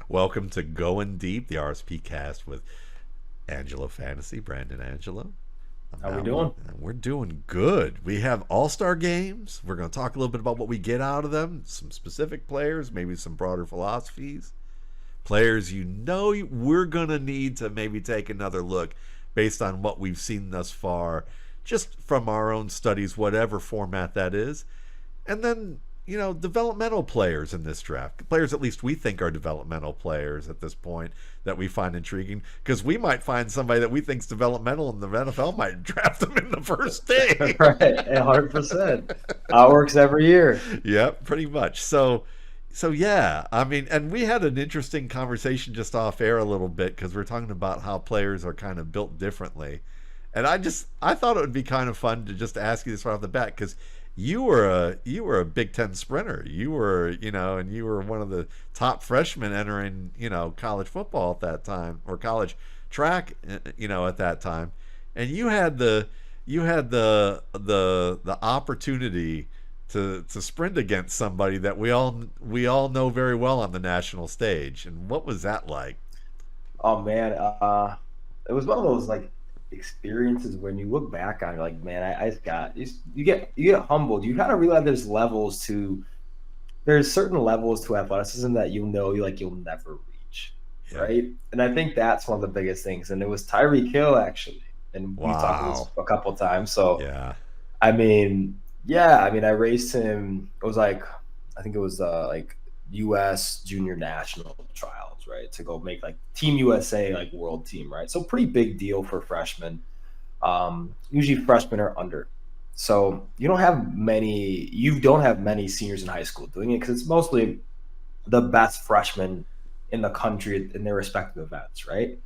Welcome to Going Deep, the RSP cast with Angelo Fantasy, Brandon Angelo. I'm How we Matt doing? Waldman. We're doing good. We have all-star games. We're going to talk a little bit about what we get out of them, some specific players, maybe some broader philosophies. Players we're going to need to maybe take another look based on what we've seen thus far, just from our own studies, whatever format that is. And then, developmental players in this draft. Players at least we think are developmental players at this point that we find intriguing. Because we might find somebody that we think's developmental and the NFL might draft them in the first day. Right, 100%. How it works every year. Yep, pretty much. So yeah, I mean, and we had an interesting conversation just off air a little bit because we're talking about how players are kind of built differently. And I thought it would be kind of fun to just ask you this right off the bat because you were a Big Ten sprinter. And you were one of the top freshmen entering college football at that time, or college track at that time, and you had the opportunity to sprint against somebody that we all know very well on the national stage. And what was that like? Oh man, it was one of those like experiences when you look back on, it, you're like, man, I just got you get humbled. You kind of realize there's certain levels to athleticism that you'll never reach, Yeah. right? And I think that's one of the biggest things. And it was Tyreek Hill actually, and we've talked about this Wow. a couple of times. So Yeah. I mean, yeah, I mean, I raced him. It was like, I think it was like U.S. Junior National Trials, right? To go make like Team USA, like world team, right? So pretty big deal for freshmen. Usually freshmen are under. So you don't have many seniors in high school doing it because it's mostly the best freshmen in the country in their respective events, right?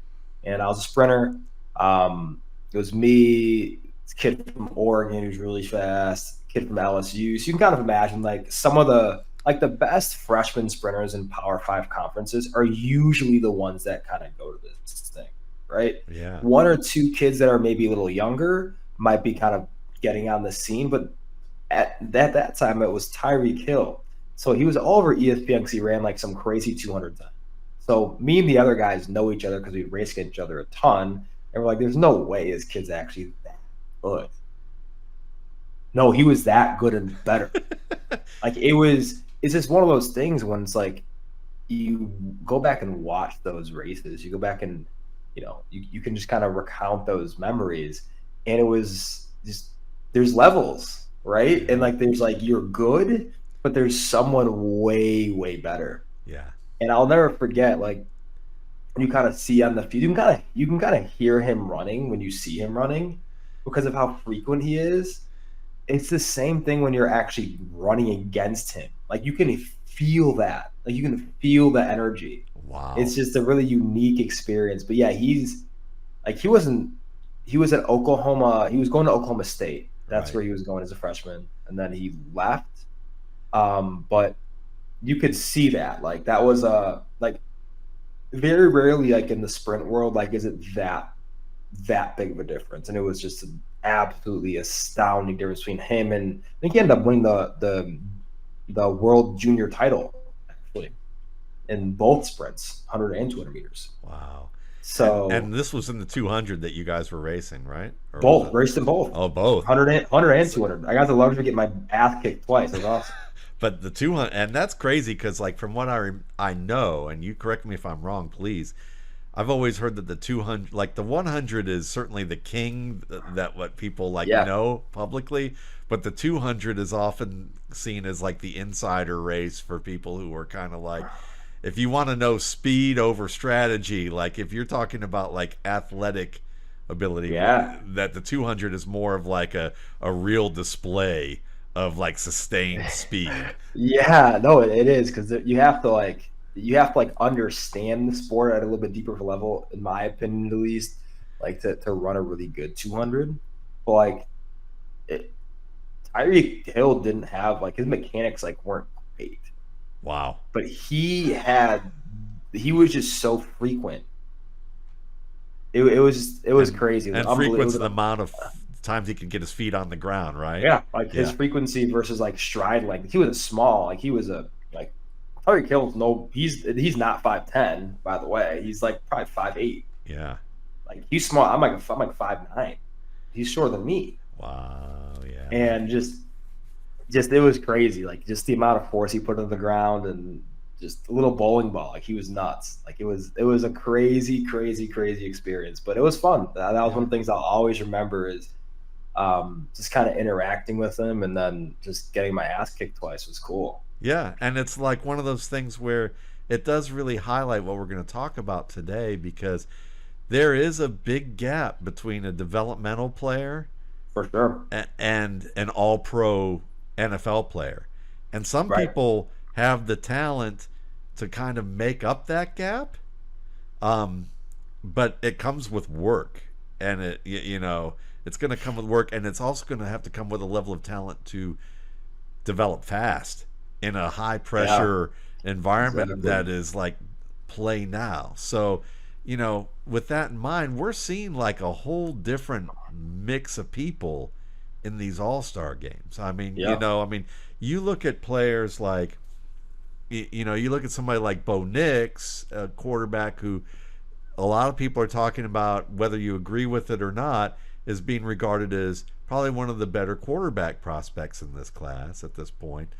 And I was a sprinter. It was me, this kid from Oregon who's really fast, kid from LSU. So you can kind of imagine like some of the best freshman sprinters in Power Five conferences are usually the ones that kind of go to this thing, right? Yeah. One or two kids that are maybe a little younger might be kind of getting on the scene, but at that time it was Tyreek Hill. So he was all over ESPN because he ran like some crazy 200 time. So me and the other guys know each other because we race against each other a ton. And we're like, there's no way this kid's actually that good. No, he was that good and better. Like it's just one of those things when it's like you go back and watch those races, you go back and you can just kind of recount those memories. And it was just there's levels, right? And like there's like you're good, but there's someone way, way better. Yeah. And I'll never forget, like you kind of see on the field, you can kind of hear him running when you see him running because of how frequent he is. It's the same thing when you're actually running against him. Like you can feel that. Like you can feel the energy. Wow. It's just a really unique experience. But yeah, he's like he was at Oklahoma. He was going to Oklahoma State. That's Right. where he was going as a freshman, and then he left. But you could see that like that was like very rarely like in the sprint world like is it that big of a difference, and it was just an absolutely astounding difference between him and I think he ended up winning the world junior title actually in both sprints, 100 and 200 meters. Wow. And So this was in the 200 that you guys were racing, right? Or was both it? raced in both Oh, both. 100 and 200. I got the luxury to get my ass kicked twice. It was awesome. But the 200, and that's crazy because, like, from what I know, and you correct me if I'm wrong, please. I've always heard that the 200, like the 100, is certainly the king that what people like Yeah. know publicly, but the 200 is often seen as like the insider race for people who are kind of like, if you want to know speed over strategy, like if you're talking about like athletic ability, Yeah. that the 200 is more of like a real display of like sustained speed. Yeah, no, it is because you have to understand the sport at a little bit deeper of a level, in my opinion, at least, like to run a really good 200. But like it, Tyreek Hill didn't have like his mechanics like weren't great, Wow. but he was just so frequent. It was and crazy. It was and unbelievable. frequents the amount of times he can get his feet on the ground, right? Yeah, like his Yeah. frequency versus like stride length. He was a small, like he was a like Tyreek Hill's he's not 5'10", by the way. He's like probably 5'8". Yeah. Like he's small. I'm like 5'9". He's shorter than me. Wow. Yeah. And just it was crazy. Like just the amount of force he put on the ground and just a little bowling ball. Like he was nuts. Like it was a crazy, crazy, crazy experience. But it was fun. That was one of the things I'll always remember is just kind of interacting with him, and then just getting my ass kicked twice was cool. Yeah, and it's like one of those things where it does really highlight what we're going to talk about today, because there is a big gap between a developmental player For sure. and an all pro NFL player. And some Right. people have the talent to kind of make up that gap. Um, but it comes with work, and it's going to come with work, and it's also going to have to come with a level of talent to develop fast in a high Yeah. pressure environment Exactly. that is like play now. So, with that in mind, we're seeing like a whole different mix of people in these all-star games. I mean, Yeah. you look at players like you look at somebody like Bo Nix, a quarterback who a lot of people are talking about, whether you agree with it or not, is being regarded as probably one of the better quarterback prospects in this class at this point.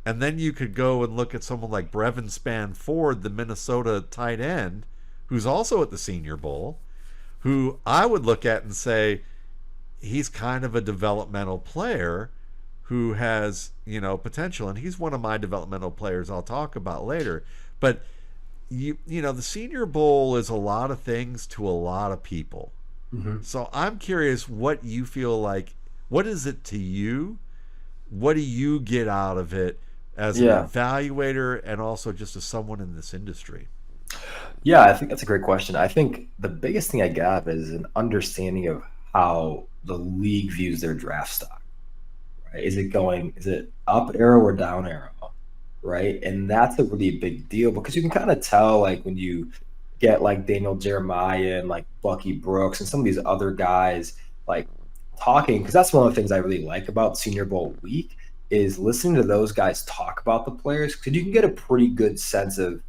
And then you could go and look at someone like Brevin Spann-Ford, the Minnesota tight end, who's also at the Senior Bowl, who I would look at and say he's kind of a developmental player who has, potential. And he's one of my developmental players I'll talk about later. But the Senior Bowl is a lot of things to a lot of people. Mm-hmm. So I'm curious what you feel like. What is it to you? What do you get out of it as an Yeah. evaluator and also just as someone in this industry? Yeah, I think that's a great question. I think the biggest thing I got is an understanding of how the league views their draft stock. Right? Is it up arrow or down arrow? Right. And that's a really big deal because you can kind of tell, like, when you get like Daniel Jeremiah and like Bucky Brooks and some of these other guys like talking, because that's one of the things I really like about Senior Bowl week is listening to those guys talk about the players, because you can get a pretty good sense of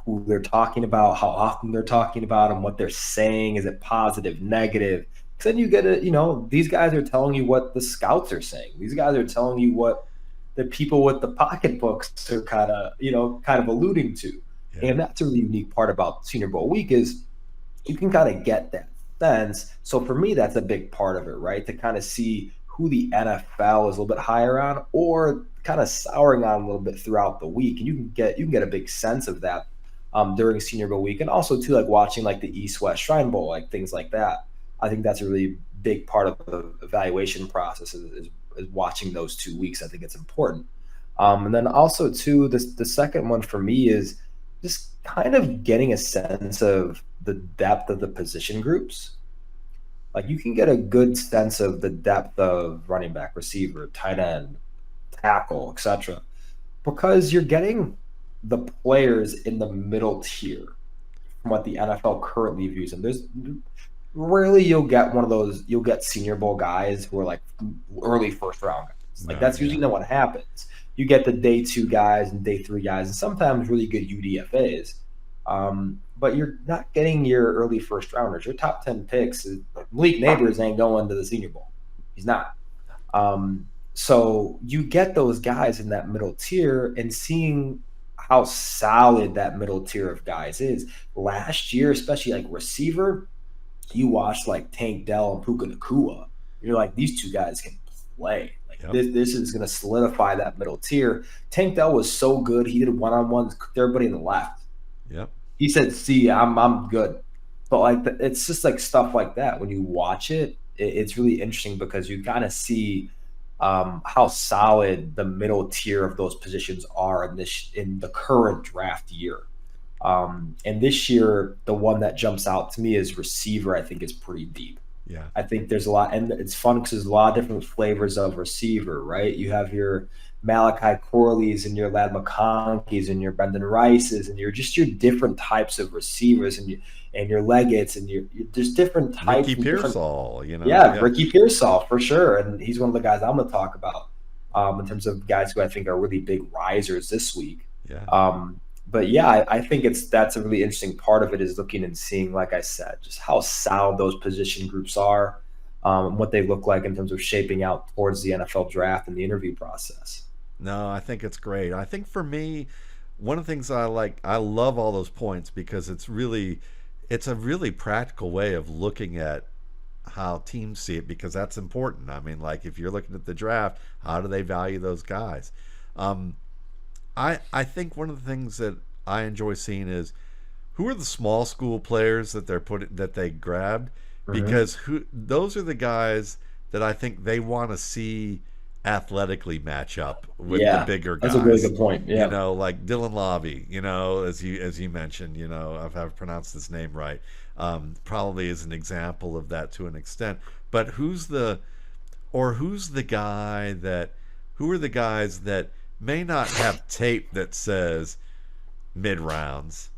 who they're talking about, how often they're talking about them, what they're saying. Is it positive, negative? Because then you get these guys are telling you what the scouts are saying. These guys are telling you what the people with the pocketbooks are kind of alluding to. Yeah. And that's a really unique part about Senior Bowl week is you can kind of get that sense. So for me, that's a big part of it, right? To kind of see who the NFL is a little bit higher on or kind of souring on a little bit throughout the week. And you can get a big sense of that during Senior Bowl week, and also too, like watching like the East-West Shrine Bowl, like things like that. I think that's a really big part of the evaluation process is watching those 2 weeks. I think it's important. And then also too, the second one for me is just kind of getting a sense of the depth of the position groups. Like you can get a good sense of the depth of running back, receiver, tight end, tackle, etc., because you're getting the players in the middle tier from what the NFL currently views them. There's rarely you'll get one of those. You'll get Senior Bowl guys who are like early first round guys. Like that's usually not what happens. You get the day 2 guys and day 3 guys, and sometimes really good UDFAs. But you're not getting your early first rounders. Your top 10 picks. Malik Neighbors ain't going to the Senior Bowl. He's not. So you get those guys in that middle tier and seeing how solid that middle tier of guys is. Last year, especially like receiver, you watched like Tank Dell and Puka Nacua. You're like, these 2 guys can play. Like this is going to solidify that middle tier. Tank Dell was so good. He did one-on-ones with everybody in the left. Yep. He said, "See, I'm good." But like, it's just like stuff like that. When you watch it, it's really interesting because you kind of see how solid the middle tier of those positions are in the current draft year. And this year, the one that jumps out to me is receiver. I think is pretty deep. Yeah. I think there's a lot, and it's fun because there's a lot of different flavors of receiver, right? You have your Malachi Corleys and your Lad McConkeys and your Brendan Rices and your different types of receivers and your Legots and your there's different types. Ricky Pearsall, Yeah, Ricky Pearsall for sure, and he's one of the guys I'm going to talk about. in terms of guys who I think are really big risers this week. Yeah. But yeah, I think that's a really interesting part of it is looking and seeing, like I said, just how solid those position groups are, and what they look like in terms of shaping out towards the NFL draft and the interview process. No, I think it's great. I think for me, one of the things I love all those points because it's a really practical way of looking at how teams see it because that's important. I mean, like if you're looking at the draft, how do they value those guys? Um, I think one of the things that I enjoy seeing is who are the small school players that they grabbed Mhm. because who those are the guys that I think they want to see athletically match up with the Yeah, bigger that's a really guys. good point. You Yeah. know, like Dylan Lobby, as you mentioned, if I've pronounced his name right, probably is an example of that to an extent. But who's the guy that who are the guys that may not have tape that says mid rounds,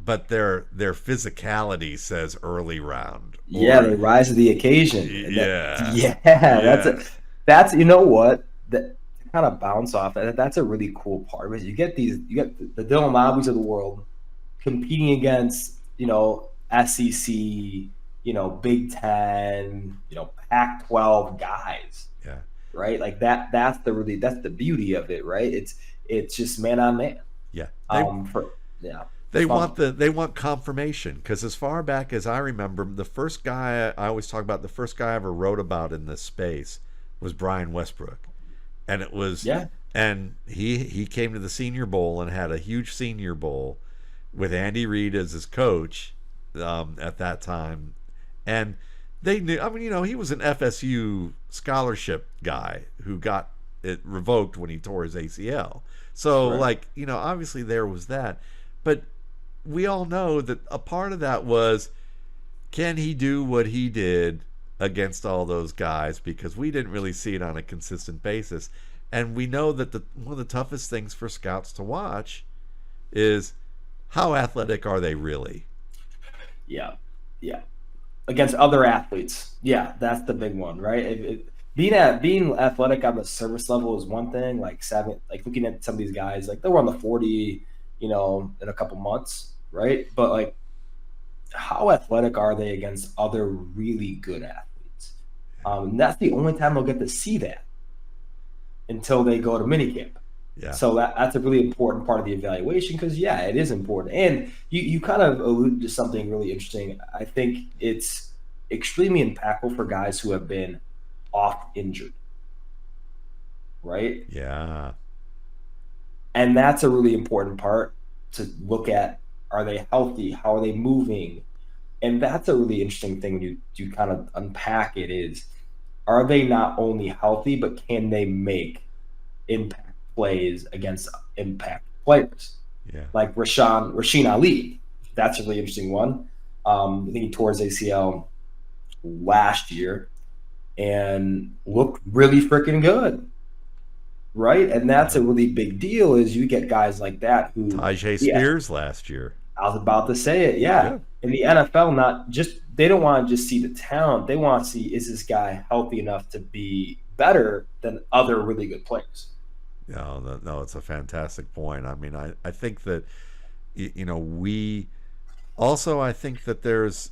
but their physicality says early round Yeah, or they rise to the occasion. And yeah, yeah, yeah, that's you know what that to kind of bounce off that's a really cool part of it. You get the Dylan Lobbies of the world competing against SEC, Big Ten, Pac-12 guys, yeah. right? Like that. That's the beauty of it, right? It's just man on man. Yeah, For yeah, it's they fun. want confirmation because as far back as I remember, the first guy I always talk about, the first guy I ever wrote about in this space was Brian Westbrook, and it was Yeah, and he came to the Senior Bowl and had a huge Senior Bowl with Andy Reid as his coach at that time, and they knew. I mean, he was an FSU scholarship guy who got it revoked when he tore his ACL. So, right. like, obviously there was that, but we all know that a part of that was can he do what he did against all those guys because we didn't really see it on a consistent basis. And we know that one of the toughest things for scouts to watch is how athletic are they really? Yeah, yeah. Against other athletes. Yeah, that's the big one, right? Being athletic on the service level is one thing. Like looking at some of these guys, like they were on the 40, in a couple months, right? But like, how athletic are they against other really good athletes? And that's the only time they'll get to see that until they go to minicamp. Yeah. So that's a really important part of the evaluation because yeah, it is important. And you kind of alluded to something really interesting. I think it's extremely impactful for guys who have been off injured, right? Yeah. And that's a really important part to look at. Are they healthy? How are they moving? And that's a really interesting thing when you kind of unpack it is are they not only healthy, but can they make impact plays against impact players? Yeah. Like Rasheen Ali. That's a really interesting one. I think he tore his ACL last year and looked really freaking good, right? And that's Yeah. a really big deal. Is you get guys like that who, Tajay yeah, Spears last year. I was about to say it, yeah. Yeah. In the NFL, not just they don't want to just see the talent; they want to see is this guy healthy enough to be better than other really good players. No, it's a fantastic point. I mean, I think that we also I think that there's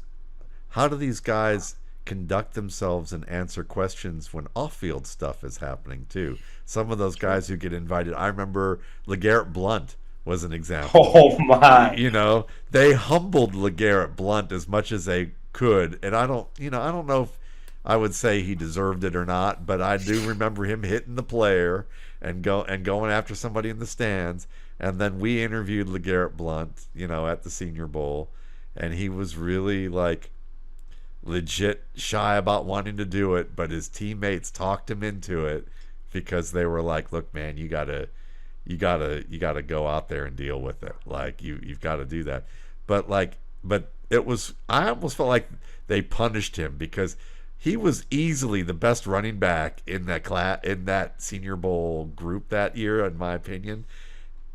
how do these guys conduct themselves and answer questions when off-field stuff is happening too? Some of those Sure. guys who get invited, I remember LeGarrette Blunt was an example. Oh my! They humbled LeGarrette Blunt as much as they could, and I don't know if I would say he deserved it or not, but I do remember him hitting the player and going after somebody in the stands. And then we interviewed LeGarrette Blunt, at the Senior Bowl, and he was really like legit shy about wanting to do it, but his teammates talked him into it because they were like, "Look, man, you gotta go out there and deal with it. Like you've got to do that." But it was I almost felt like they punished him because he was easily the best running back in that Senior Bowl group that year, in my opinion.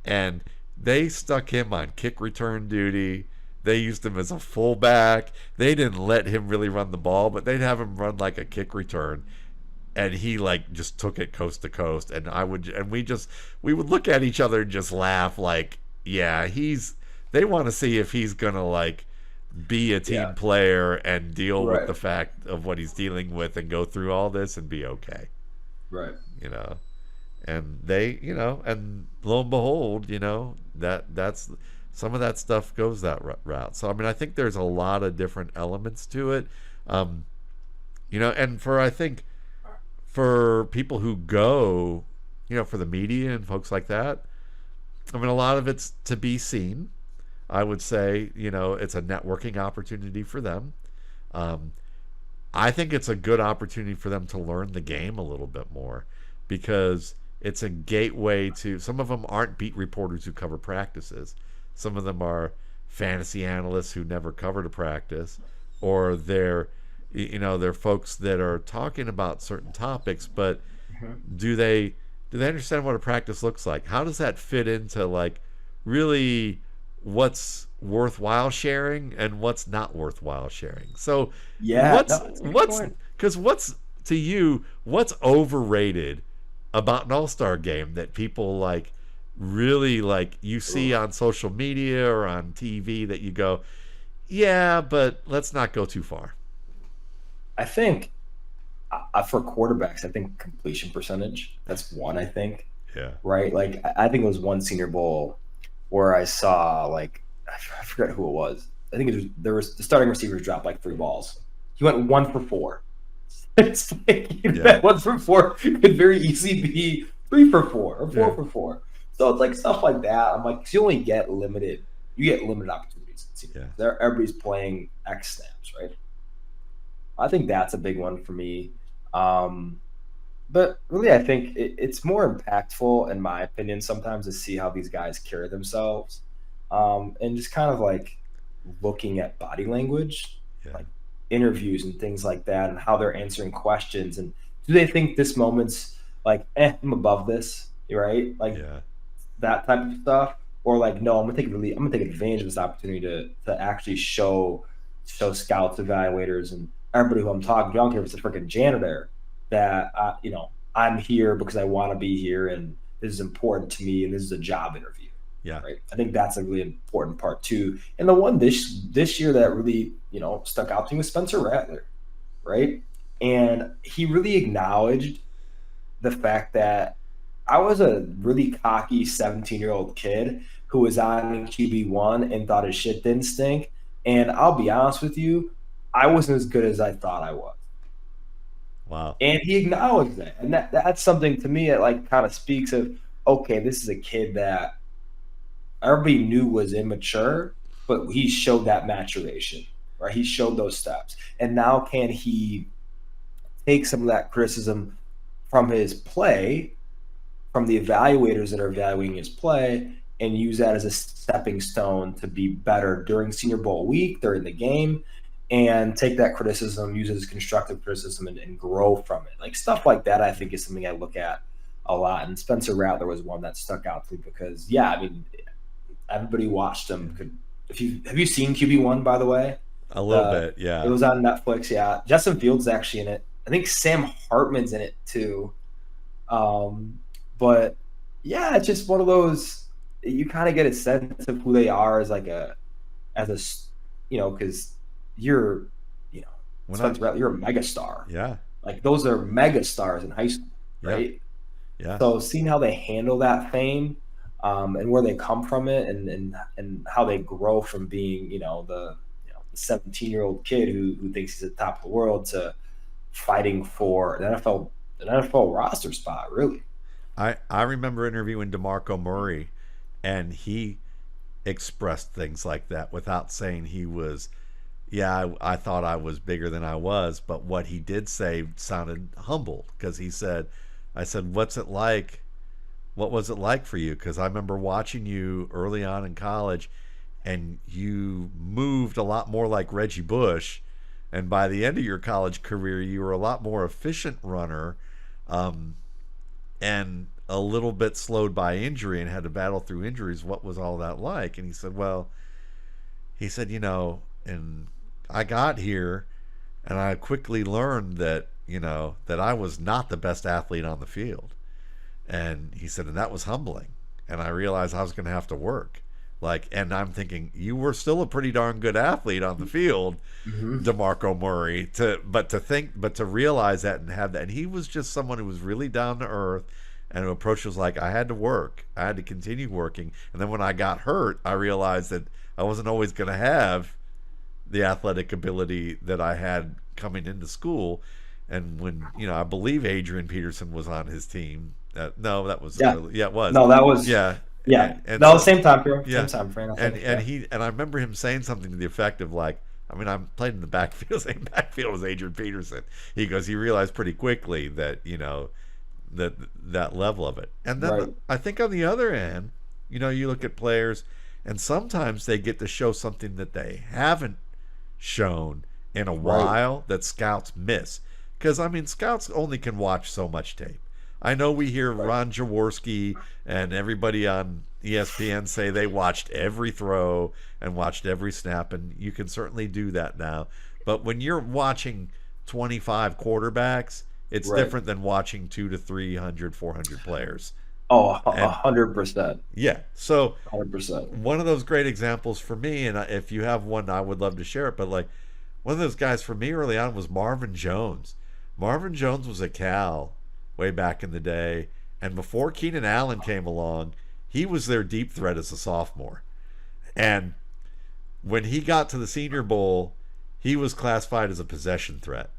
And they stuck him on kick return duty. They used him as a fullback. They didn't let him really run the ball, but they'd have him run like a kick return. and he like just took it coast to coast, and we would look at each other and just laugh like, yeah, they want to see if he's gonna like be a team Yeah. player and deal with Right. the fact of what he's dealing with and go through all this and be okay, Right. you know. And they, and lo and behold, that's some of that stuff goes that route. So I mean, I think there's a lot of different elements to it, um, and I think for people who go, for the media and folks like that, I mean, a lot of it's to be seen. I would say, it's a networking opportunity for them. Um, I think it's a good opportunity for them to learn the game a little bit more, because it's a gateway to, some of them aren't beat reporters who cover practices. Some of them are fantasy analysts who never covered a practice, or they're folks that are talking about certain topics, but do they understand what a practice looks like? How does that fit into like really what's worthwhile sharing and what's not worthwhile sharing? So Yeah, what's no, that's a good what's point. because what's to you, what's overrated about an all-star game that people like really like you see Ooh. on social media or on TV that you go, yeah, but let's not go too far. I think for quarterbacks, I think completion percentage. That's one. I think, Yeah. right. Like I think it was one Senior Bowl where I saw like I forget who it was. I think there was the starting receivers dropped like 3 balls. He went 1 for 4. It's like Yeah. that 1 for 4 could very easily be 3 for 4 or 4 for 4. So it's like stuff like that. I'm like, 'cause you only get limited. You get limited opportunities. Yeah. Everybody's playing X snaps, right? I think that's a big one for me. Um, but really, I think it's more impactful, in my opinion, sometimes to see how these guys carry themselves, and just kind of like looking at body language, Yeah. like interviews and things like that, and how they're answering questions. And do they think this moment's like, I'm above this, right? Like Yeah. that type of stuff, or like, no, I'm gonna take advantage of this opportunity to actually show scouts, evaluators, and everybody who I'm talking to. I don't care if it's a freaking janitor that I'm here because I want to be here, and this is important to me, and this is a job interview. Yeah. Right. I think that's a really important part too. And the one this year that really stuck out to me was Spencer Rattler, right? And he really acknowledged the fact that I was a really cocky 17-year-old kid who was on QB1 and thought his shit didn't stink. And I'll be honest with you, I wasn't as good as I thought I was. Wow. And he acknowledged that. And that's something to me that like kind of speaks of, okay, this is a kid that everybody knew was immature, but he showed that maturation, right? He showed those steps. And now can he take some of that criticism from his play, from the evaluators that are evaluating his play, and use that as a stepping stone to be better during Senior Bowl week, during the game, and take that criticism, use it as constructive criticism, and grow from it. Like stuff like that, I think is something I look at a lot. And Spencer Rattler was one that stuck out to me because, yeah, I mean, everybody watched him. Have you seen QB1, by the way? A little bit, yeah. It was on Netflix, yeah. Justin Fields actually in it. I think Sam Hartman's in it too. But yeah, it's just one of those. You kind of get a sense of who they are as because you're, Spencer Rattler, you're a megastar. Yeah. Like those are mega stars in high school, right? Yeah. So seeing how they handle that fame, and where they come from it, and how they grow from being, the 17-year-old kid who thinks he's at the top of the world to fighting for an NFL roster spot, really. I remember interviewing DeMarco Murray, and he expressed things like that without saying he was, yeah, I thought I was bigger than I was, but what he did say sounded humble, because I said, what's it like? What was it like for you? Because I remember watching you early on in college, and you moved a lot more like Reggie Bush, and by the end of your college career, you were a lot more efficient runner, and a little bit slowed by injury and had to battle through injuries. What was all that like? And he said, and I got here, and I quickly learned that that I was not the best athlete on the field. And he said, and that was humbling. And I realized I was going to have to work. And I'm thinking, you were still a pretty darn good athlete on the field, Mm-hmm. DeMarco Murray. But to realize that and have that, and he was just someone who was really down to earth, and who approach was like, I had to work, I had to continue working. And then when I got hurt, I realized that I wasn't always going to have the athletic ability that I had coming into school. And when I believe Adrian Peterson was on his team. No, that was Yeah. early. Yeah, it was. No, that was Yeah. yeah. And No, so, same time frame. yeah, Same time frame. I and think, and yeah. he and I remember him saying something to the effect of like, I mean, I'm playing in the backfield, same backfield as Adrian Peterson. He goes, he realized pretty quickly that that level of it. And then Right. I think on the other end, you look at players, and sometimes they get to show something that they haven't shown in a while that scouts miss. Because I mean, scouts only can watch so much tape. I know we hear Ron Jaworski and everybody on ESPN say they watched every throw and watched every snap, and you can certainly do that now. But when you're watching 25 quarterbacks, it's Right. different than watching 200 to 300, 400 players. Oh, And 100%. yeah, so 100%. one of those great examples for me, and if you have one, I would love to share it. But one of those guys for me early on was Marvin Jones. Marvin Jones was a Cal way back in the day, and before Keenan Allen came along, he was their deep threat as a sophomore. And when he got to the Senior Bowl, he was classified as a possession threat,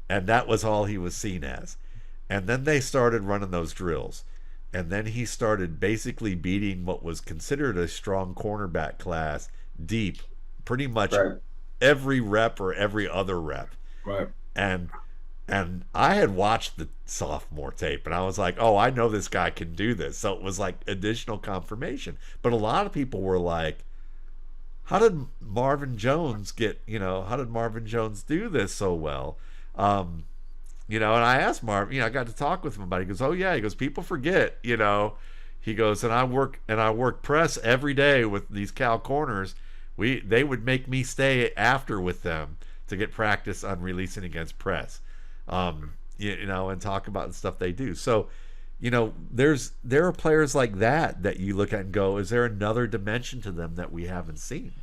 and that was all he was seen as. And then they started running those drills, and then he started basically beating what was considered a strong cornerback class deep, pretty much Right. every rep or every other rep. Right. And I had watched the sophomore tape, and I was like, oh, I know this guy can do this. So it was like additional confirmation. But a lot of people were like, how did Marvin Jones how did Marvin Jones do this so well? And I asked Marvin, I got to talk with him about it. He goes, oh yeah, he goes, people forget, he goes, and I work press every day with these Cal corners. They would make me stay after with them to get practice on releasing against press. And talk about the stuff they do. So, there are players like that you look at and go, is there another dimension to them that we haven't seen?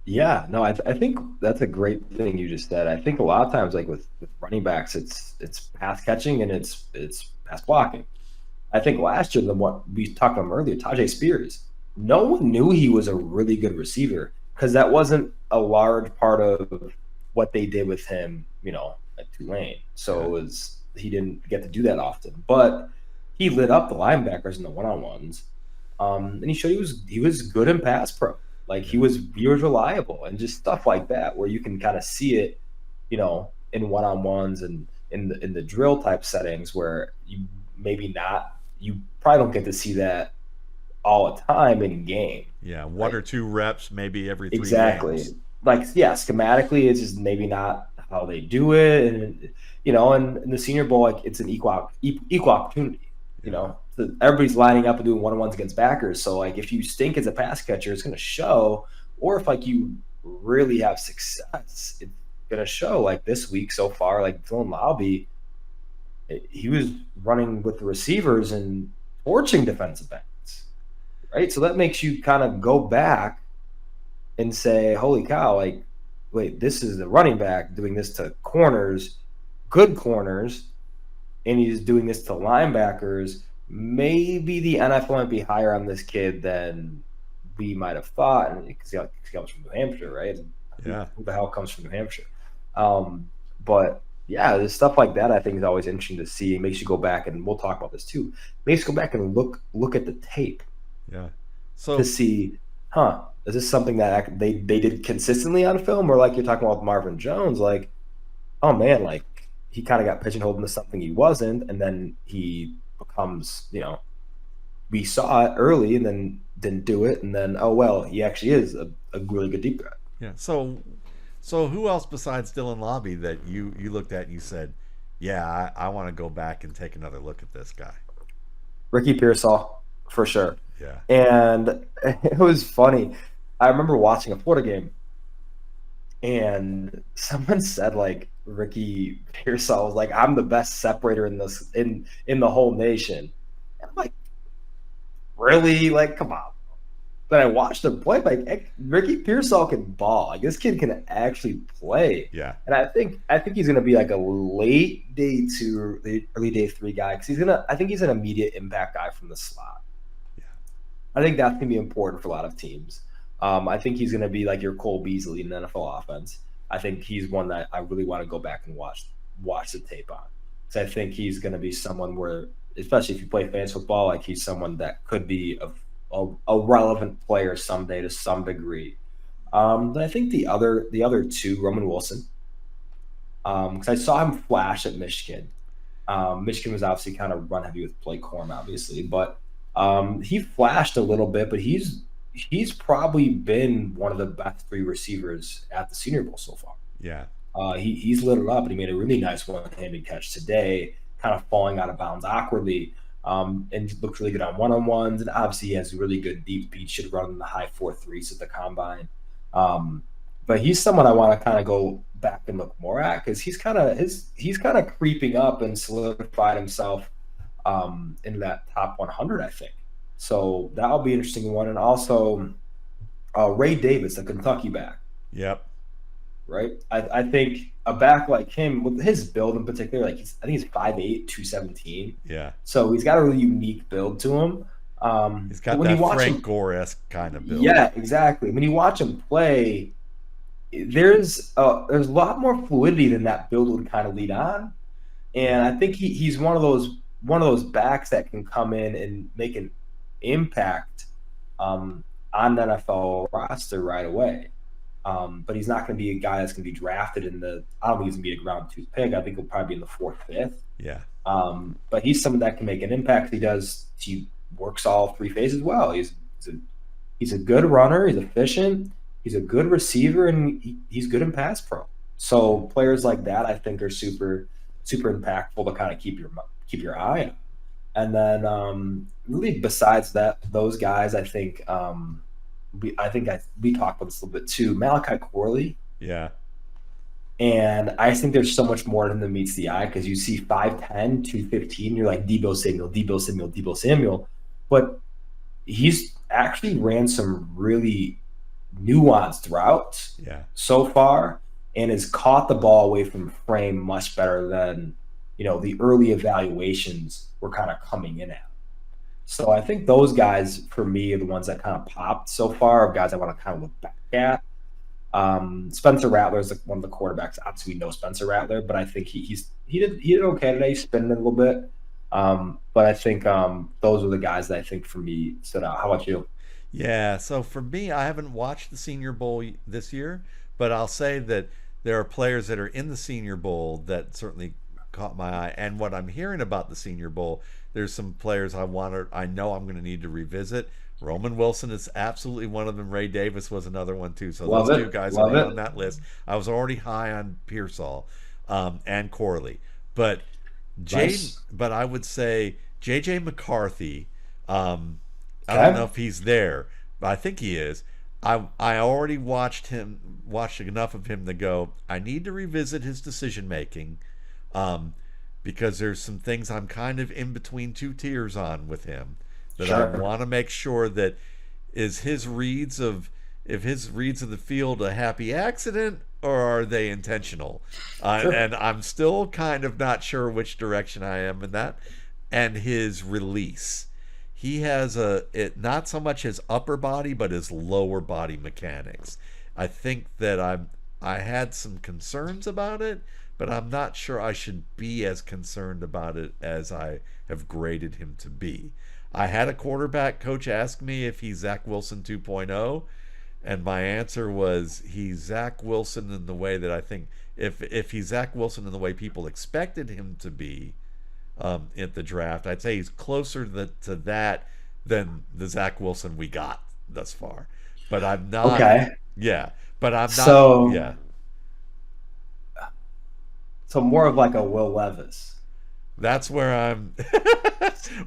Yeah, no, I think that's a great thing you just said. I think a lot of times, like with running backs, it's pass catching and it's pass blocking. I think last year, the what we talked about earlier, Tajay Spears, no one knew he was a really good receiver because that wasn't a large part of what they did with him, at Tulane. So it was he didn't get to do that often, but he lit up the linebackers in the one-on-ones, and he showed he was good in pass pro. Like he was reliable and just stuff like that where you can kind of see it, in one-on-ones and in the drill type settings where you probably don't get to see that all the time in game. Yeah, one or two reps, maybe every 3 Exactly. games. Schematically, it's just maybe not how they do it, and and in the Senior Bowl, like it's an equal opportunity. So everybody's lining up and doing one-on-ones against backers. So like if you stink as a pass catcher, it's going to show. Or if like you really have success, it's going to show. Like this week so far, like Dylan Lobby, he was running with the receivers and torching defensive backs, right? So that makes you kind of go back and say, holy cow, like, wait, this is the running back doing this to corners, good corners, and he's doing this to linebackers. Maybe the NFL might be higher on this kid than we might have thought, because he comes from New Hampshire, right? Yeah. Who the hell comes from New Hampshire? But yeah, there's stuff like that I think is always interesting to see. It makes you go back, and we'll talk about this too. It makes you go back and look at the tape. Yeah. So to see, is this something that they did consistently on film, or like you're talking about with Marvin Jones, like, oh man, like he kind of got pigeonholed into something he wasn't, and then he becomes, we saw it early and then didn't do it, and then, oh well, he actually is a really good deep threat. Yeah. So who else besides Dylan Lobby that you looked at and you said, yeah, I want to go back and take another look at this guy? Ricky Pearsall, for sure. Yeah. And it was funny. I remember watching a Florida game, And someone said like Ricky Pearsall was like, I'm the best separator in this in the whole nation. And I'm like, really? Like, come on. But I watched him play. Like Ricky Pearsall can ball. Like this kid can actually play. Yeah. And I think he's gonna be like a late day two, early day three guy because I think he's an immediate impact guy from the slot. Yeah. I think that's gonna be important for a lot of teams. I think he's gonna be like your Cole Beasley in the NFL offense. I think he's one that I really want to go back and watch the tape on. Because I think he's gonna be someone where, especially if you play fantasy football, like he's someone that could be a relevant player someday to some degree. But I think the other two, Roman Wilson, because I saw him flash at Michigan. Michigan was obviously kind of run heavy with Blake Corum, obviously, but he flashed a little bit. But he's probably been one of the best three receivers at the Senior Bowl so far. Yeah. He's lit it up, and he made a really nice one-handed catch today, kind of falling out of bounds awkwardly. And he looked really good on one-on-ones, and obviously he has really good deep beat, should run in the high 4.3s at the combine. But he's someone I want to kind of go back and look more at because he's kind of creeping up and solidified himself in that top 100, I think. So that'll be an interesting one. And also Ray Davis, the Kentucky back. Yep. Right? I think a back like him, with his build in particular, like I think he's 5'8", 217. Yeah. So he's got a really unique build to him. He's got when that you watch Frank him, Gore-esque kind of build. yeah, exactly. When you watch him play, there's a lot more fluidity than that build would kind of lead on. And I think he's one of those backs that can come in and make an impact on the NFL roster right away. But he's not going to be a guy that's going to be drafted in the. I don't think he's going to be a ground two pick. I think he'll probably be in the fourth, fifth. Yeah. But he's someone that can make an impact. He works all three phases well. He's a good runner. He's efficient. He's a good receiver, and he's good in pass pro. So players like that, I think, are super impactful to kind of keep your eye on. And then really besides those guys, I think we talked about this a little bit too. Malachi Corley. Yeah. And I think there's so much more than meets the eye because you see 5'10", 215, you're like Debo Samuel. But he's actually ran some really nuanced routes so far and has caught the ball away from frame much better than, the early evaluations were kind of coming in at. So I think those guys, for me, are the ones that kind of popped so far, of guys I want to kind of look back at. Spencer Rattler is one of the quarterbacks. Obviously, we know Spencer Rattler, but I think he did okay today. He's spinning a little bit. But I think those are the guys that I think for me stood out. How about you? Yeah, so for me, I haven't watched the Senior Bowl this year, but I'll say that there are players that are in the Senior Bowl that certainly caught my eye. And what I'm hearing about the Senior Bowl, there's some players I know I'm going to need to revisit. Roman Wilson is absolutely one of them. Ray Davis was another one too. So those two guys are on that list. I was already high on Pearsall and Corley, but but I would say JJ McCarthy. I don't know if he's there, but I think he is. I already watched enough of him to go, I need to revisit his decision making, because there's some things I'm kind of in between two tiers on with him that I want to make sure that if his reads of the field a happy accident or are they intentional? And I'm still kind of not sure which direction I am in that. And his release. He has not so much his upper body, but his lower body mechanics. I think that I had some concerns about it, but I'm not sure I should be as concerned about it as I have graded him to be. I had a quarterback coach ask me if he's Zach Wilson 2.0, and my answer was he's Zach Wilson in the way that I think if he's Zach Wilson in the way people expected him to be at the draft, I'd say he's closer to that than the Zach Wilson we got thus far. But I'm not. Okay. Yeah, but I'm not. So, yeah. So more of like a Will Levis. That's where I'm.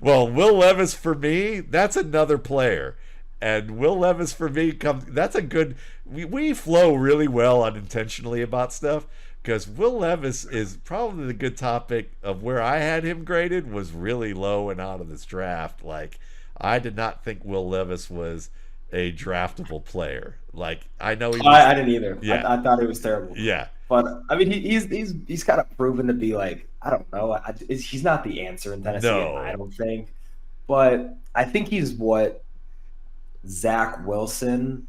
Well, Will Levis for me, that's another player. And Will Levis for me comes. That's a good. We flow really well unintentionally about stuff because Will Levis is probably the good topic of where I had him graded was really low and out of this draft. Like I did not think Will Levis was a draftable player. Like I know he was. I didn't either. Yeah. I thought it was terrible. Yeah. But I mean, he's kind of proven to be like, I don't know. He's not the answer in Tennessee. No. I don't think. But I think he's what Zach Wilson.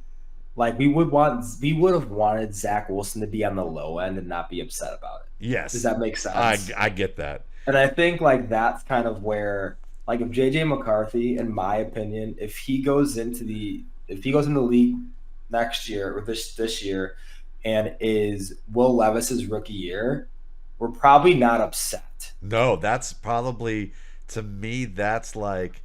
Like we would have wanted Zach Wilson to be on the low end and not be upset about it. Yes. Does that make sense? I get that. And I think like that's kind of where, like, if JJ McCarthy, in my opinion, if he goes into the league next year or this year and is Will Levis's rookie year, we're probably not upset. No, that's probably, to me, that's like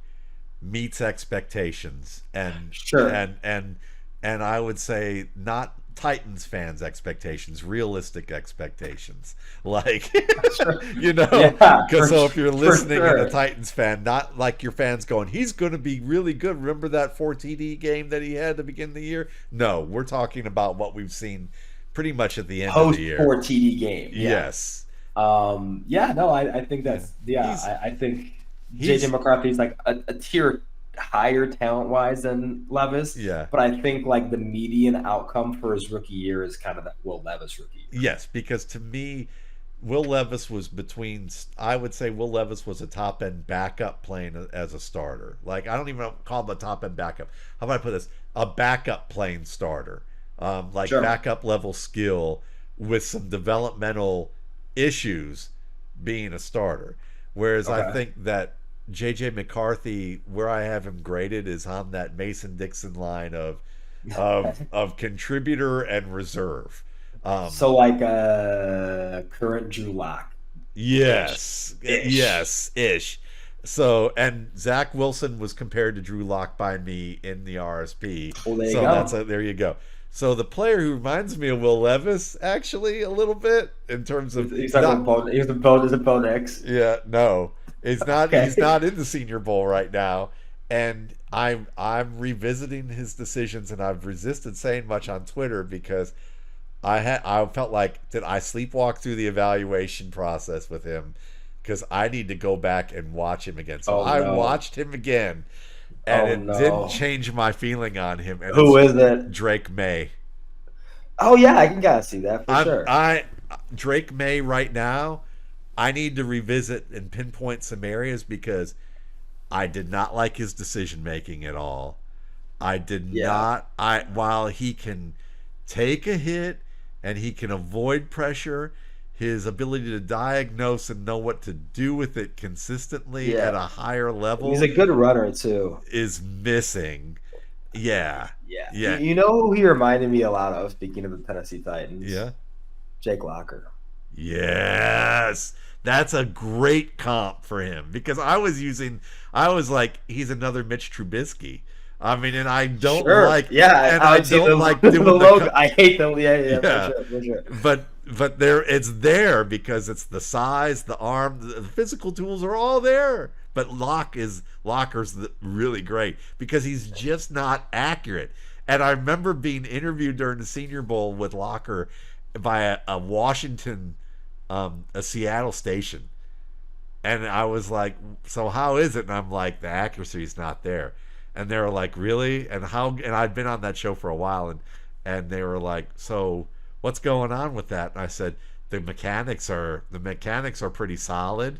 meets expectations, and Sure. and I would say not Titans fans' expectations, realistic expectations. Like, Sure. you know, Yeah, because so if you're listening sure. and a Titans fan, not like your fans going, he's going to be really good. Remember that 4 TD game that he had at the beginning of the year? No, we're talking about what we've seen pretty much at the end of the year. Post 4 TD game. Yeah. Yes. No, I think that's I think JJ McCarthy's like a tier higher talent wise than Levis. Yeah. But I think like the median outcome for his rookie year is kind of that Will Levis rookie year. Yes, because to me, Will Levis was I would say Will Levis was a top end backup playing as a starter. Like I don't even call him a top end backup. How about I put this? A backup playing starter. Sure. Backup level skill with some developmental issues being a starter. Whereas I think that JJ McCarthy, where I have him graded, is on that Mason Dixon line of contributor and reserve. So like current Drew Lock. Yes. Ish. Yes, ish. So, and Zach Wilson was compared to Drew Lock by me in the RSP. Well, there you go. There you go. So the player who reminds me of Will Levis, actually, a little bit in terms of he's a Bo Nix. Yeah, no, he's not. Okay. He's not in the Senior Bowl right now, and I'm revisiting his decisions, and I've resisted saying much on Twitter because I felt like, did I sleepwalk through the evaluation process with him? Because I need to go back and watch him again. So I watched him again. And it didn't change my feeling on him. And who is it? Drake May. Oh yeah, I can gotta see that for sure. Drake May right now, I need to revisit and pinpoint some areas because I did not like his decision making at all. I did not. While he can take a hit and he can avoid pressure, his ability to diagnose and know what to do with it consistently at a higher level. He's a good runner too. Is missing. Yeah. You know who he reminded me a lot of, speaking of the Tennessee Titans? Yeah. Jake Locker. Yes. That's a great comp for him because I was like, he's another Mitch Trubisky. I mean, and I don't like, and I don't like doing the logo. I hate them. Yeah. For sure. But it's there because it's the size, the arm, the physical tools are all there. But Locker's really great because he's just not accurate. And I remember being interviewed during the Senior Bowl with Locker by a Washington, a Seattle station. And I was like, so how is it? And I'm like, the accuracy's not there. And they were like, really? And I'd been on that show for a while, and they were like, so what's going on with that? And I said, the mechanics are pretty solid,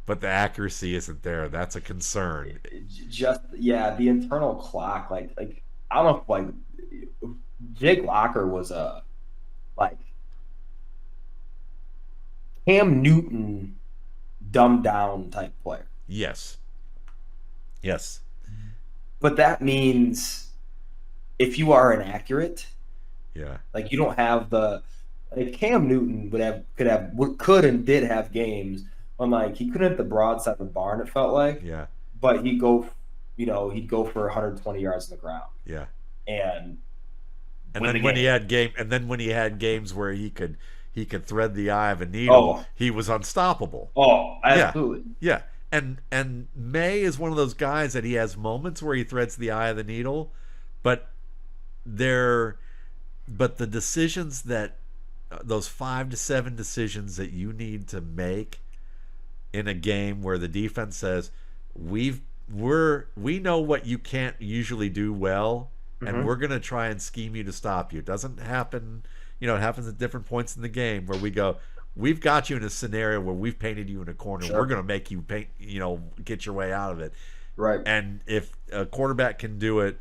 but the accuracy isn't there. That's a concern. The internal clock, like I don't know if Jake Locker was a Cam Newton dumbed down type player. Yes. But that means if you are inaccurate, like you don't have Cam Newton could and did have games when like he couldn't hit the broadside of the barn, it felt like. Yeah. But he'd go for 120 yards in the ground. Yeah. And then when he had games where he could thread the eye of a needle, he was unstoppable. Oh, absolutely. Yeah. and May is one of those guys that he has moments where he threads the eye of the needle, but they're but the decisions that those 5 to 7 decisions that you need to make in a game where the defense says we know what you can't usually do well, and we're Mm-hmm. going to try and scheme you to stop you. It doesn't happen, it happens at different points in the game where we go, we've got you in a scenario where we've painted you in a corner. We're Sure. going to make you paint, get your way out of it. Right. And if a quarterback can do it,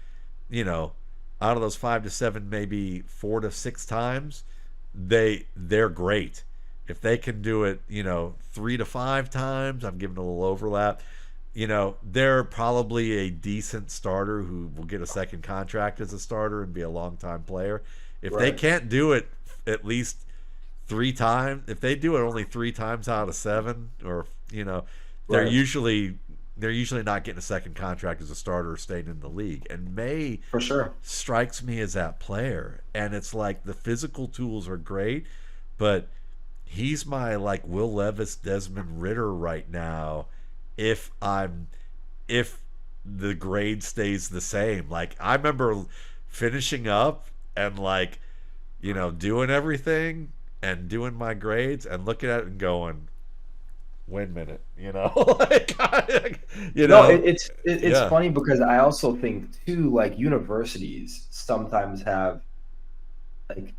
you know, out of those 5 to 7, maybe 4 to 6 times, they're great. If they can do it, 3 to 5 times, I'm giving a little overlap. They're probably a decent starter who will get a second contract as a starter and be a long time player. If they Right. can't do it at least 3 times, if they do it only 3 times out of 7, or they're Right. usually they're usually not getting a second contract as a starter or staying in the league. And May For sure. strikes me as that player. And it's like the physical tools are great, but he's my like Will Levis, Desmond Ritter right now. If I'm if the grade stays the same. Like I remember finishing up and like, doing everything and doing my grades and looking at it and going, wait a minute, like, No, it's yeah, funny because I also think too, like universities sometimes have like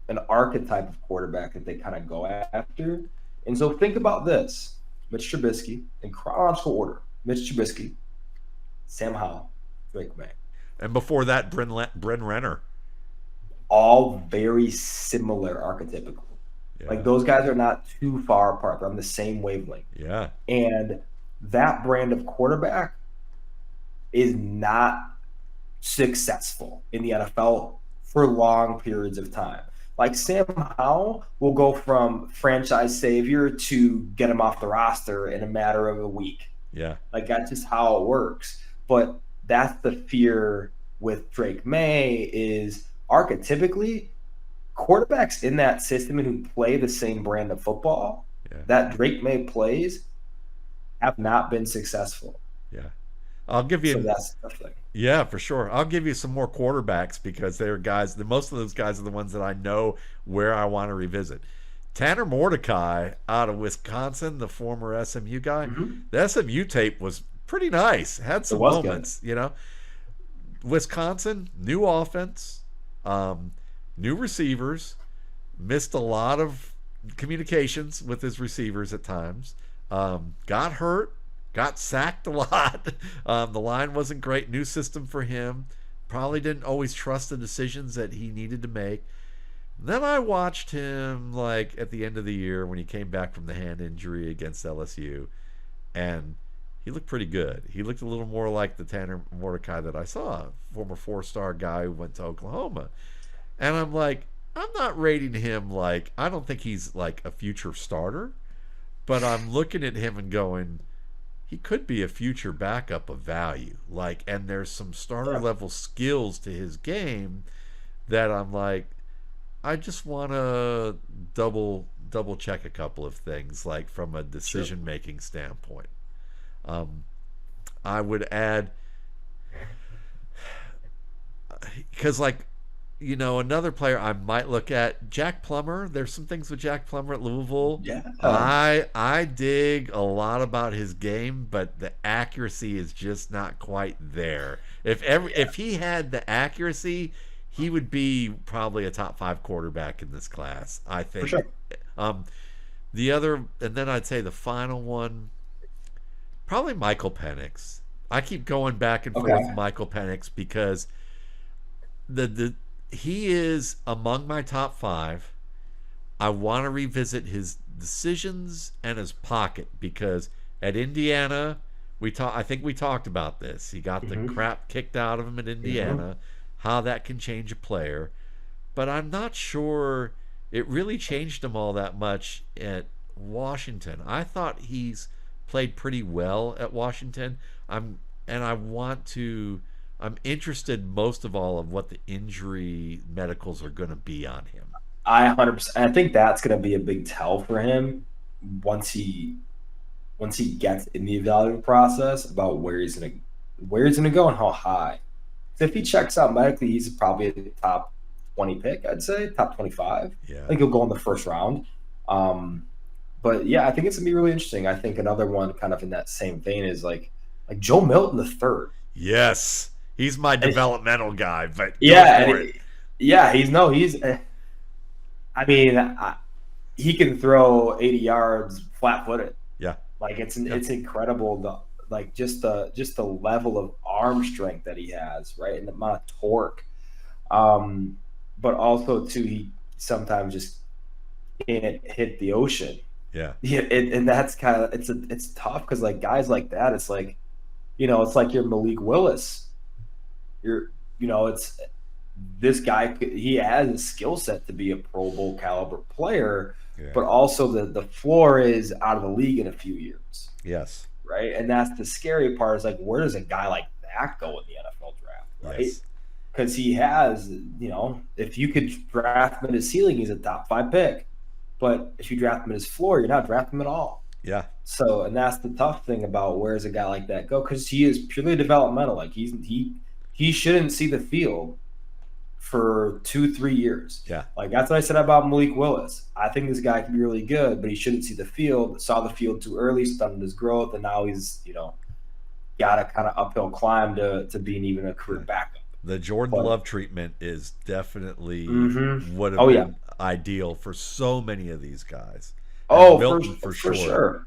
an archetype of quarterback that they kind of go after. And so think about this: Mitch Trubisky in chronological order. Mitch Trubisky, Sam Howell, Drake May, and before that, Bryn Renner, all very similar archetypical. Like yeah, those guys are not too far apart. They're on the same wavelength. yeah, And that brand of quarterback is not successful in the NFL for long periods of time. Like Sam Howell will go from franchise savior to get him off the roster in a matter of a week. yeah, Like that's just how it works. But that's the fear with Drake May is archetypically quarterbacks in that system and who play the same brand of football yeah, that Drake May plays have not been successful. yeah. I'll give So you, that's the thing. yeah, for sure. I'll give you some more quarterbacks because they're guys. Most of those guys are the ones that I know where I want to revisit. Tanner Mordecai out of Wisconsin, the former SMU guy. Mm-hmm. The SMU tape was pretty nice. Had It some was good. moments. Wisconsin, new offense, um, new receivers, missed a lot of communications with his receivers at times. Got hurt, got sacked a lot. The line wasn't great. New system for him. Probably didn't always trust the decisions that he needed to make. Then I watched him like at the end of the year when he came back from the hand injury against LSU, and he looked pretty good. He looked a little more like the Tanner Mordecai that I saw, former 4-star guy who went to Oklahoma. And I'm like, I'm not rating him like, I don't think he's like a future starter, but I'm looking at him and going, he could be a future backup of value. Like, and there's some starter Yeah, level skills to his game that I'm like, I just want to double check a couple of things, like from a sure. decision making standpoint. Um, I would add because like another player I might look at, Jack Plummer. There's some things with Jack Plummer at Louisville. Yeah. I dig a lot about his game, but the accuracy is just not quite there. If he had the accuracy, he would be probably a top 5 quarterback in this class, I For think. sure. Um, the other, and then I'd say the final one, probably Michael Penix. I keep going back and forth Okay. Michael Penix because the he is among my top 5. I want to revisit his decisions and his pocket because at Indiana, I think we talked about this. He got the Mm-hmm. crap kicked out of him at Mm-hmm. Indiana, how that can change a player, but I'm not sure it really changed him all that much at Washington. I thought he's played pretty well at Washington. And I want to I'm interested most of all of what the injury medicals are going to be on him. I 100%. I think that's going to be a big tell for him once he once he gets in the evaluating process about where he's gonna go and how high. So if he checks out medically, he's probably a top 20 pick, I'd say, top 25. Yeah. I think he'll go in the first round. But yeah, I think it's gonna be really interesting. I think another one kind of in that same vein is like Joe Milton the third. Yes. He's my And developmental guy, but go yeah, for it. yeah, he's. I mean, he can throw 80 yards flat footed. Yeah. Like it's Yeah. it's incredible like just the level of arm strength that he has, right, and the amount of torque. But also too, he sometimes just can't hit the ocean. Yeah. Yeah, and that's kind of it's tough because like guys like that, it's like it's like you're Malik Willis. You're it's this guy. He has a skill set to be a Pro Bowl caliber player, Yeah. but also the floor is out of the league in a few years, Yes. right? And that's the scary part. Is like, where does a guy like that go in the NFL draft, right? Yes. Because he has, if you could draft him at his ceiling, he's a top 5 pick. But if you draft him at his floor, you're not drafting him at all. Yeah. So, and that's the tough thing about where does a guy like that go? Because he is purely developmental. Like he shouldn't see the field for 2-3 years. Yeah. Like that's what I said about Malik Willis. I think this guy can be really good, but he shouldn't see the field. Saw the field too early, stunted his growth, and now he's got a kind of uphill climb to being even a career backup. The Jordan Love treatment is definitely Mm-hmm. would have Oh, been ideal for so many of these guys. And Oh, Milton for sure.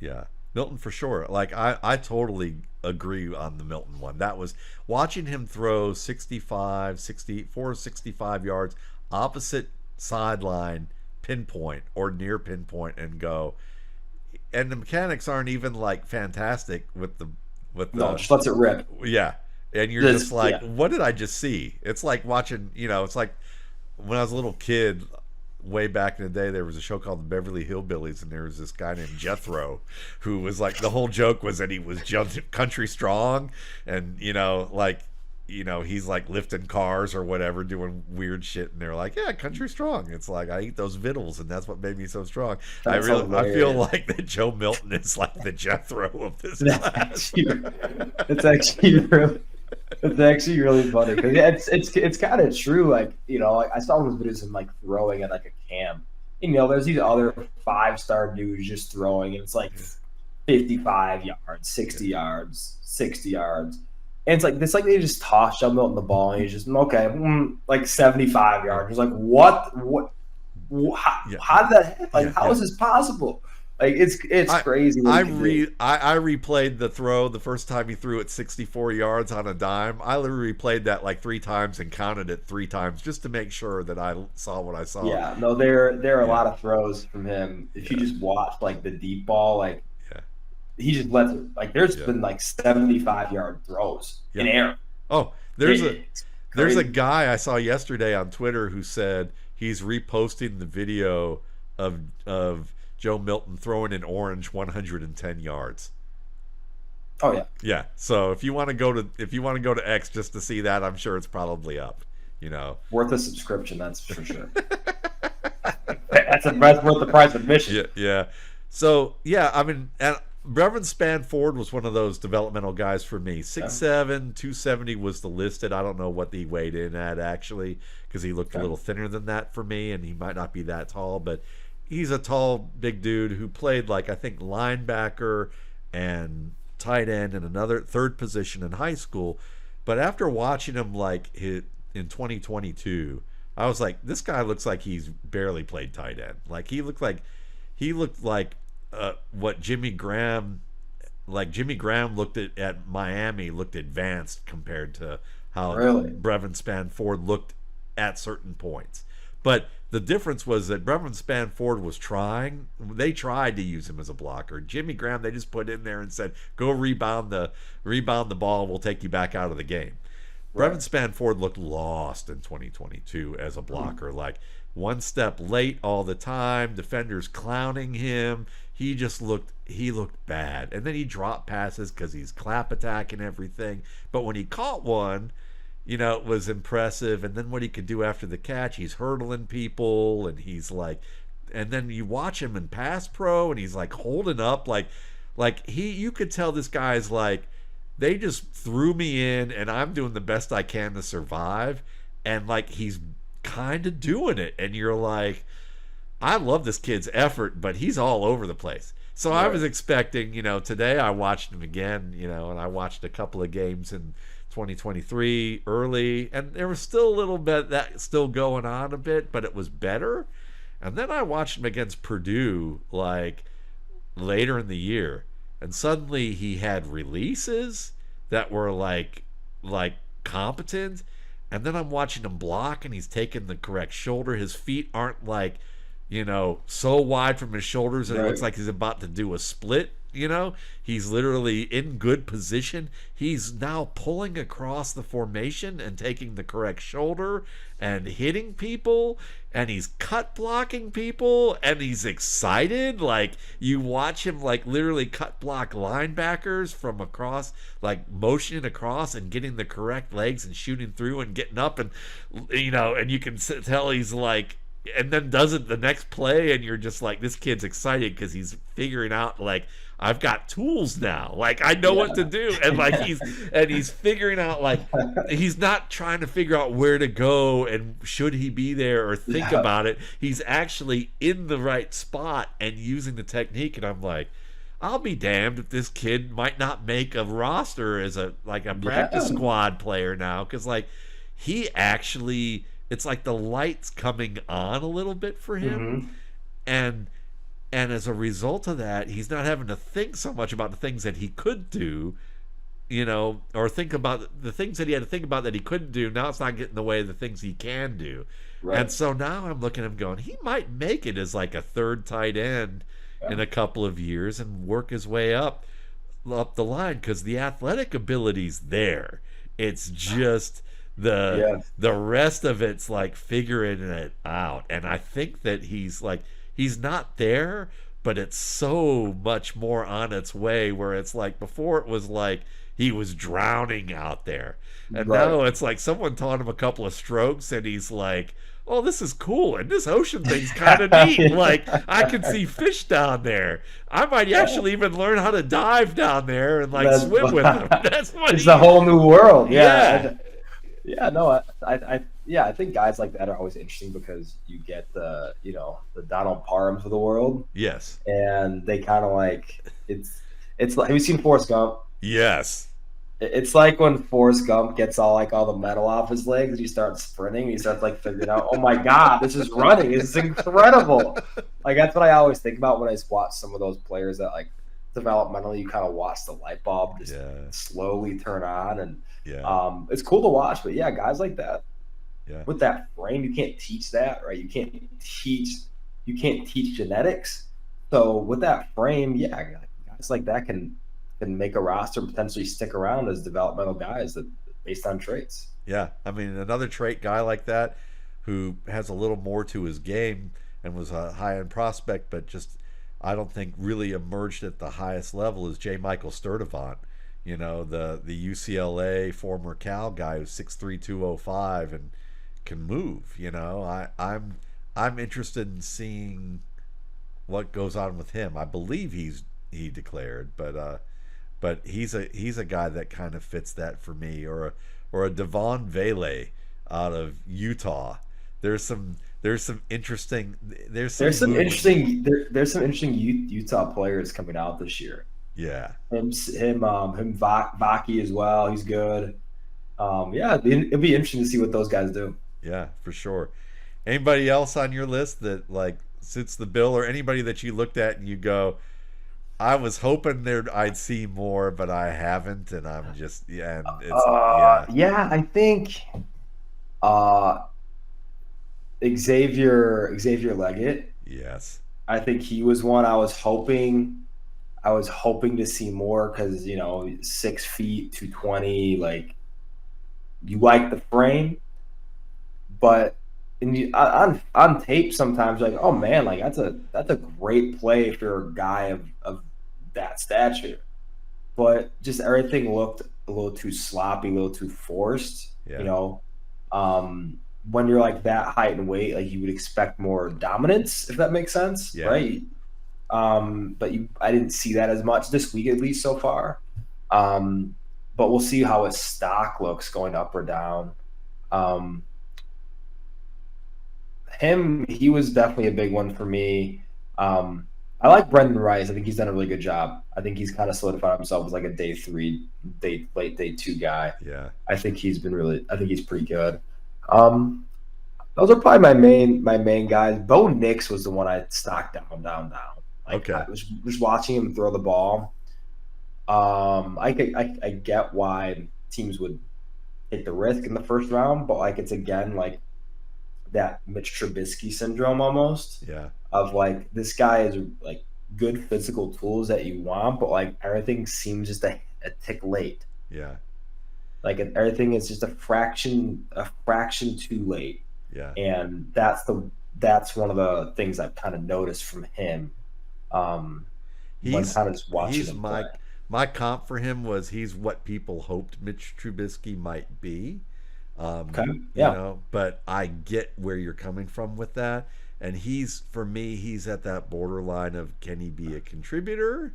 Yeah. Milton for sure. Like I totally agree on the Milton one. That was watching him throw 65, 64, 65 yards opposite sideline pinpoint or near pinpoint and go. And the mechanics aren't even like fantastic with the No, just lets it rip. yeah. And you're just like, what did I just see? It's like watching, it's like when I was a little kid, way back in the day, there was a show called the Beverly Hillbillies, and there was this guy named Jethro, who was like, the whole joke was that he was country strong, and he's like lifting cars or whatever, doing weird shit, and they're like, yeah, country strong. It's like, I eat those vittles, and that's what made me so strong. I feel like that Joe Milton is like the Jethro of this class. It's actually really funny because it's kind of true. Like I saw those videos of him like throwing at like a camp. There's these other 5-star dudes just throwing, and it's like 55 yards, 60 yards, 60 yards. And it's like they just toss Joe Milton the ball, and he's just like 75 yards. He's like, what? How did that happen? Like, how is this possible? Like it's crazy. I replayed the throw the first time he threw it 64 yards on a dime. I literally replayed that like 3 times and counted it 3 times just to make sure that I saw what I saw. Yeah, no, there are a lot of throws from him. If you just watch like the deep ball, like he just lets it. Like there's been like 75-yard throws in air. Oh, there's a guy I saw yesterday on Twitter who said he's reposting the video of Joe Milton throwing an orange 110 yards. Oh yeah. Yeah. So if you want to go to X just to see that, I'm sure it's probably up. Worth a subscription, that's for sure. That's worth the price of admission. Yeah. Yeah. So yeah, I mean, and Brevin Spanford was one of those developmental guys for me. 6'7", 270 was the listed. I don't know what he weighed in at actually, because he looked a little thinner than that for me, and he might not be that tall, but he's a tall, big dude who played like I think linebacker and tight end and another third position in high school. But after watching him like in 2022, I was like, this guy looks like he's barely played tight end. Like he looked like what Jimmy Graham looked at Miami, looked advanced compared to how Brevin Spanford looked at certain points. But the difference was that Brevin Spanford was trying. They tried to use him as a blocker. Jimmy Graham, they just put in there and said, "Go rebound the ball. We'll take you back out of the game." Right. Brevin Spanford looked lost in 2022 as a blocker, like one step late all the time. Defenders clowning him. He looked bad, and then he dropped passes because he's clap attacking everything. But when he caught one, it was impressive. And then what he could do after the catch, he's hurdling people, and he's like and then you watch him in pass pro, and he's like holding up like you could tell this guy's like, they just threw me in, and I'm doing the best I can to survive, and like he's kind of doing it, and you're like, I love this kid's effort, but he's all over the place. So I was expecting, today I watched him again, and I watched a couple of games in 2023 early, and there was still a little bit that still going on a bit, but it was better. And then I watched him against Purdue like later in the year, and suddenly he had releases that were like competent. And then I'm watching him block, and he's taking the correct shoulder. His feet aren't like, so wide from his shoulders that it looks like he's about to do a split. He's literally in good position. He's now pulling across the formation and taking the correct shoulder and hitting people, and he's cut blocking people, and he's excited. Like, you watch him like literally cut block linebackers from across, like motioning across and getting the correct legs and shooting through and getting up, and and you can tell he's like, and then does it the next play, and you're just like, this kid's excited because he's figuring out, like, I've got tools now, like I know what to do, and like he's figuring out, like, he's not trying to figure out where to go and should he be there or think about it. He's actually in the right spot and using the technique, and I'm like, I'll be damned if this kid might not make a roster as a practice squad player now, because like he actually, it's like the light's coming on a little bit for him. And as a result of that, he's not having to think so much about the things that he could do, or think about the things that he had to think about that he couldn't do. Now it's not getting in the way of the things he can do. And so now I'm looking at him going, he might make it as like a third tight end in a couple of years and work his way up the line, because the athletic ability's there. It's just the rest of it's like figuring it out. And I think that he's not there, but it's so much more on its way, where it's like before it was like he was drowning out there. And now it's like someone taught him a couple of strokes, and he's like, oh, this is cool, and this ocean thing's kind of neat. Like, I can see fish down there. I might actually even learn how to dive down there and like swim with them. That's what it's a whole new world. I think guys like that are always interesting, because you get the Donald Parhams of the world. Yes. And they kind of like, it's like, have you seen Forrest Gump? Yes. It's like when Forrest Gump gets all the metal off his legs, and he starts sprinting. He starts like figuring out, oh my God, this is running. This is incredible. Like, that's what I always think about when I watch some of those players that like developmentally, you kind of watch the light bulb just slowly turn on, and it's cool to watch. But yeah, guys like that, with that frame, you can't teach that, right? You can't teach genetics. So with that frame, guys like that can make a roster and potentially stick around as developmental guys that based on traits. Yeah, I mean, another trait guy like that who has a little more to his game and was a high-end prospect, but just I don't think really emerged at the highest level, is J. Michael Sturdivant. The UCLA former Cal guy who's 6'3", 205 and can move. I'm interested in seeing what goes on with him. I believe he declared, but he's a guy that kind of fits that for me, or a Devon Vele out of Utah. There's some interesting Utah players coming out this year. Yeah. Him Vaki as well. He's good. It'd be interesting to see what those guys do. Yeah, for sure. Anybody else on your list that like fits the bill, or anybody that you looked at and you go, I was hoping I'd see more, but I haven't, and I'm just I think Xavier Legot. Yes. I think he was one I was hoping to see more, because 6 feet, 220, like, you like the frame, but on tape sometimes like, oh man, like that's a great play if you're a guy of that stature, but just everything looked a little too sloppy, a little too forced. when you're like that height and weight, like you would expect more dominance, if that makes sense, Yeah. right? But I didn't see that as much this week, at least so far. But we'll see how his stock looks going up or down. He was definitely a big one for me. I like Brendan Rice. I think he's done a really good job. I think he's kind of solidified himself as like a day 3, late day 2 guy. Yeah. I think he's pretty good. Those are probably my main guys. Bo Nix was the one I stocked down. Like, Okay. I was just watching him throw the ball. I get why teams would take the risk in the first round, but like it's again like that Mitch Trubisky syndrome almost. Yeah. Of like this guy is like good physical tools that you want, but like everything seems just a tick late. Yeah. Like everything is just a fraction too late. Yeah. And that's one of the things I've kind of noticed from him. When kind of just watching him play. My comp for him was he's what people hoped Mitch Trubisky might be. Okay. Yeah. You know, but I get where you're coming from with that. And for me, he's at that borderline of, can he be a contributor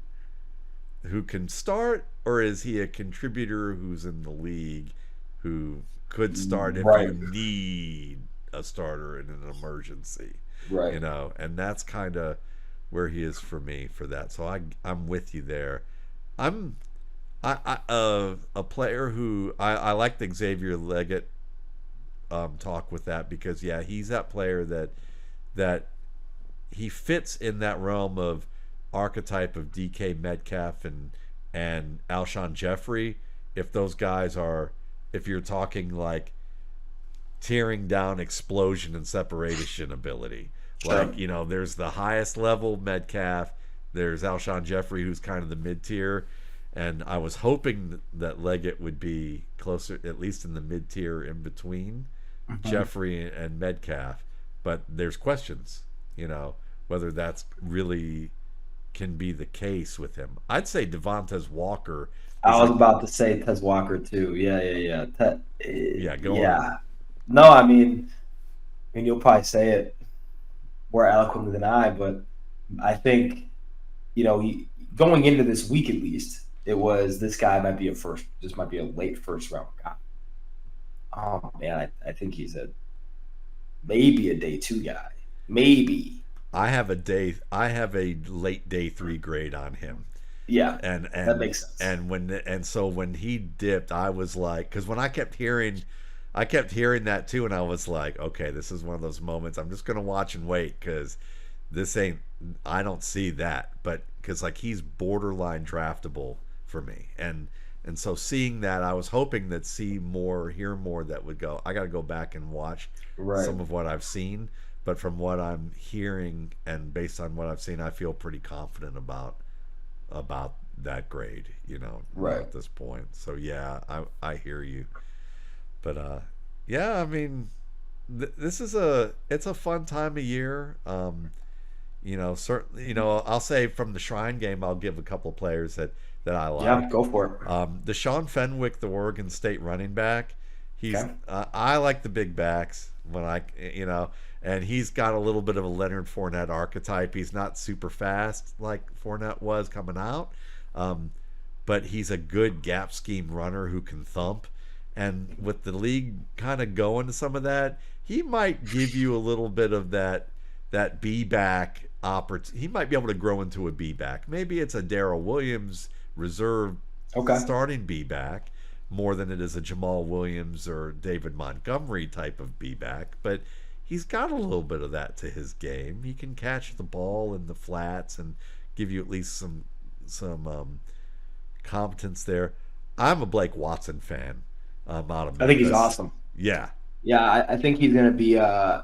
who can start, or is he a contributor who's in the league who could start if Right. you need a starter in an emergency? Right. You know, and that's kind of where he is for me for that. So I'm with you there. A player who I like the Xavier Legot talk with that, because yeah, he's that player that he fits in that realm of archetype of DK Metcalf and Alshon Jeffrey. If those guys are, if you're talking like tearing down explosion and separation ability, Sure. like, you know, there's the highest level Metcalf, there's Alshon Jeffrey who's kind of the mid tier, and I was hoping that Leggett would be closer, at least in the mid tier in between Jeffrey and Metcalf. But there's questions, you know, whether that's really can be the case with him. I'd say Devontae Walker. I was about to say Tez Walker too. Yeah. Yeah, go on. No, I mean you'll probably say it more eloquently than I, but I think, you know, going into this week at least, it was this guy might be a late first round guy. Oh man, I think he's maybe a day 2 guy. Maybe. I have a late day 3 grade on him. Yeah. And that makes sense. And so when he dipped, I was like, because when I kept hearing that too, and I was like, okay, this is one of those moments I'm just gonna watch and wait, because I don't see that, but because like he's borderline draftable for me, and so seeing that, I was hoping that hear more that would go, I got to go back and watch some of what I've seen, but from what I'm hearing and based on what I've seen, I feel pretty confident about that grade, you know, at this point. So yeah, I hear you, but yeah, I mean, this is it's a fun time of year. You know, certainly, you know, I'll say from the Shrine game, I'll give a couple of players that I like. Yeah, go for it. Deshaun Fenwick, the Oregon State running back. I like the big backs you know, and he's got a little bit of a Leonard Fournette archetype. He's not super fast like Fournette was coming out, but he's a good gap scheme runner who can thump. And with the league kind of going to some of that, he might give you a little bit of that B back opportunity. He might be able to grow into a B back. Maybe it's a Darrell Williams reserve starting B back more than it is a Jamal Williams or David Montgomery type of B back. But he's got a little bit of that to his game. He can catch the ball in the flats and give you at least some competence there. I'm a Blake Watson fan. Out of Memphis. I think he's awesome. Yeah. Yeah, I think he's going to be. I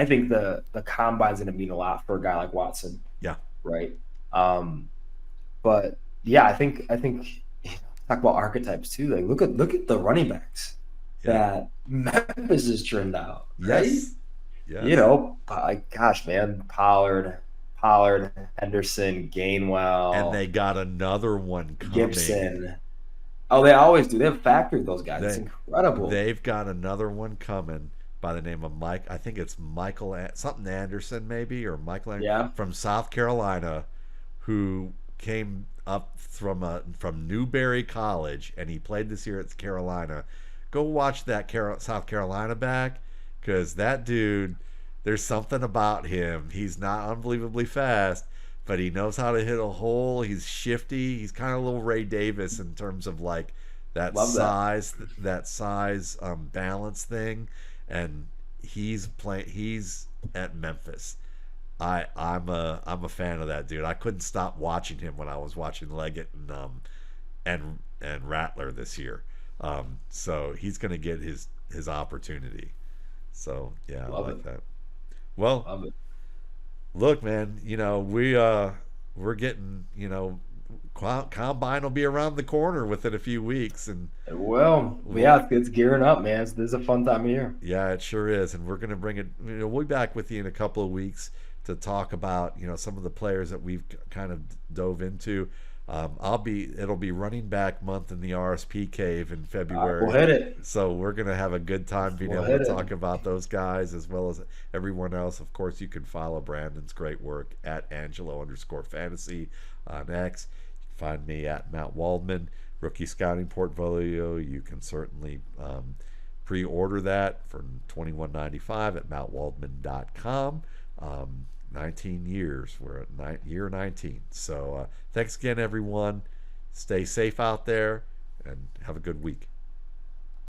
think the combine's going to mean a lot for a guy like Watson. Yeah. Right. But yeah, I think talk about archetypes too. Like look at the running backs that Memphis has turned out. Right. Yes. You know, gosh, man, Pollard, Henderson, Gainwell, and they got another one coming. Gibson. Oh, they always do. They've factored those guys. It's incredible. They've got another one coming by the name of Mike. I think it's Michael something Anderson maybe, or Michael Yeah. from South Carolina, who came up from Newberry College, and he played this year at Carolina. Go watch that South Carolina back, because that dude, there's something about him. He's not unbelievably fast, but he knows how to hit a hole. He's shifty. He's kind of a little Ray Davis in terms of like Love that. that size balance thing, and He's at Memphis. I'm a fan of that dude. I couldn't stop watching him when I was watching Leggett and Rattler this year. So he's gonna get his opportunity. So yeah, I Love it. like that. Well, Love it. look, man, we're getting, combine will be around the corner within a few weeks, and Well, we'll, yeah, it's gearing up, man. This is a fun time of year. yeah, it sure is, and we're gonna bring it. We'll be back with you in a couple of weeks to talk about some of the players that we've kind of dove into. It'll be running back month in the RSP cave in All right, we'll February. hit it. So we're gonna have a good time being We'll able to hit it. talk about those guys as well as everyone else. Of course, you can follow Brandon's great work at Angelo_fantasy on X. You can find me at Matt Waldman, rookie scouting portfolio. You can certainly pre-order that for $21.95 at mattwaldman.com. 19 years. We're at year 19. So thanks again, everyone. Stay safe out there and have a good week.